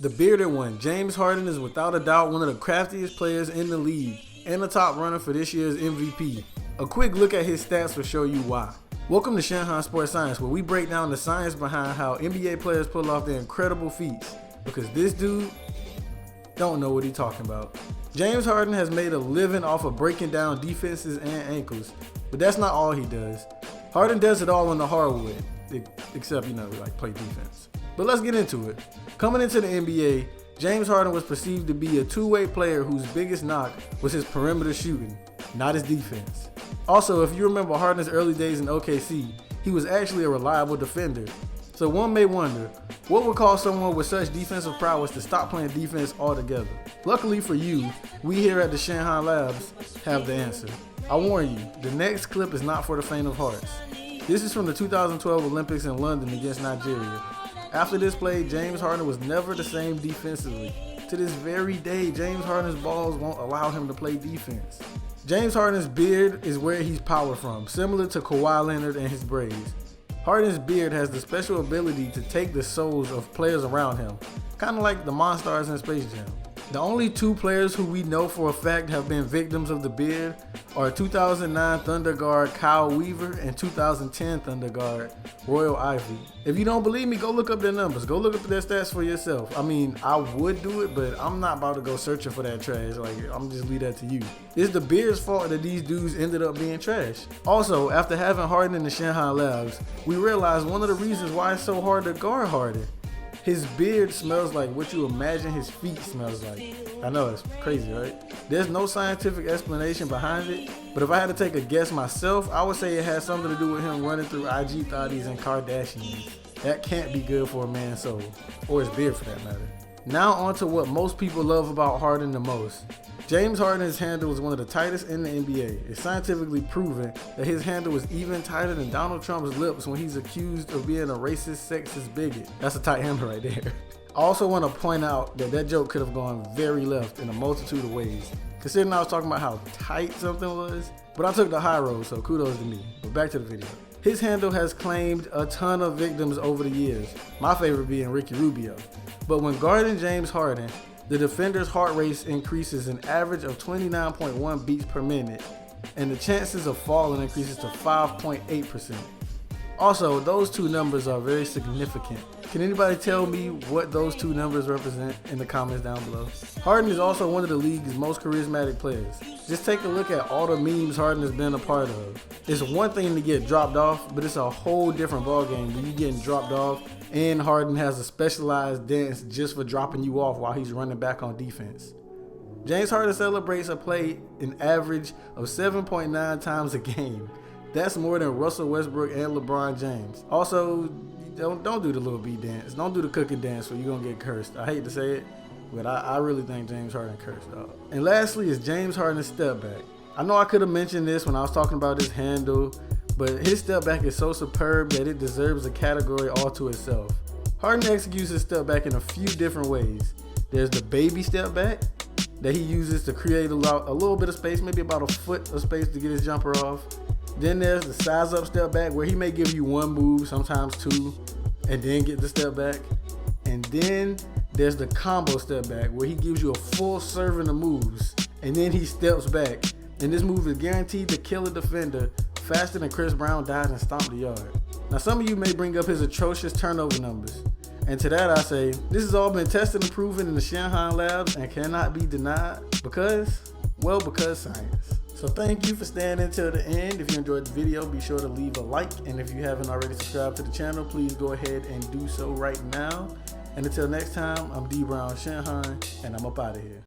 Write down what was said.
The bearded one, James Harden, is without a doubt one of the craftiest players in the league and the top runner for this year's MVP. A quick look at his stats will show you why. Welcome to Shanghai Sports Science, where we break down the science behind how NBA players pull off their incredible feats, because this dude don't know what he's talking about. James Harden has made a living off of breaking down defenses and ankles, but that's not all he does. Harden does it all on the hardwood, except, like play defense. But let's get into it. Coming into the NBA, James Harden was perceived to be a two-way player whose biggest knock was his perimeter shooting, not his defense. Also, if you remember Harden's early days in OKC, he was actually a reliable defender. So one may wonder, what would cause someone with such defensive prowess to stop playing defense altogether? Luckily for you, we here at the Shanghai Labs have the answer. I warn you, the next clip is not for the faint of hearts. This is from the 2012 Olympics in London against Nigeria. After this play, James Harden was never the same defensively. To this very day, James Harden's balls won't allow him to play defense. James Harden's beard is where he's power from, similar to Kawhi Leonard and his braids. Harden's beard has the special ability to take the souls of players around him, kind of like the Monstars in Space Jam. The only two players who we know for a fact have been victims of the beard are 2009 Thunder guard Kyle Weaver and 2010 Thunder guard Royal Ivey. If you don't believe me, go look up their numbers. Go look up their stats for yourself. I mean, I would do it, but I'm not about to go searching for that trash. I'm just leave that to you. It's the beard's fault that these dudes ended up being trash. Also, after having Harden in the Shanghai Labs, we realized one of the reasons why it's so hard to guard Harden. His beard smells like what you imagine his feet smells like. I know, it's crazy, right? There's no scientific explanation behind it, but if I had to take a guess myself, I would say it has something to do with him running through IG thotties and Kardashians. That can't be good for a man's soul, or his beard for that matter. Now on to what most people love about Harden the most. James Harden's handle is one of the tightest in the NBA. It's scientifically proven that his handle is even tighter than Donald Trump's lips when he's accused of being a racist, sexist bigot. That's a tight handle right there. I also want to point out that joke could have gone very left in a multitude of ways, considering I was talking about how tight something was, but I took the high road, so kudos to me. But back to the video. His handle has claimed a ton of victims over the years, my favorite being Ricky Rubio. But when guarding James Harden, the defender's heart rate increases an average of 29.1 beats per minute, and the chances of falling increases to 5.8%. Also, those two numbers are very significant. Can anybody tell me what those two numbers represent in the comments down below? Harden is also one of the league's most charismatic players. Just take a look at all the memes Harden has been a part of. It's one thing to get dropped off, but it's a whole different ballgame when you getting dropped off and Harden has a specialized dance just for dropping you off while he's running back on defense. James Harden celebrates a play an average of 7.9 times a game. That's more than Russell Westbrook and LeBron James. Also, don't do the little B dance. Don't do the cooking dance or you're gonna get cursed. I hate to say it, but I really think James Harden cursed out. And lastly is James Harden Stepback. I know I could have mentioned this when I was talking about his handle, but his step back is so superb that it deserves a category all to itself. Harden executes his step back in a few different ways. There's the baby step back that he uses to create a little bit of space, maybe about a foot of space to get his jumper off. Then there's the size up step back where he may give you one move, sometimes two, and then get the step back. And then there's the combo step back where he gives you a full serving of moves, and then he steps back. And this move is guaranteed to kill a defender faster than Chris Brown died and stomped the yard. Now some of you may bring up his atrocious turnover numbers. And to that I say, this has all been tested and proven in the Shanghai Labs and cannot be denied because science. So thank you for staying until the end. If you enjoyed the video, be sure to leave a like. And if you haven't already subscribed to the channel, please go ahead and do so right now. And until next time, I'm D Brown Shanghai, and I'm up out of here.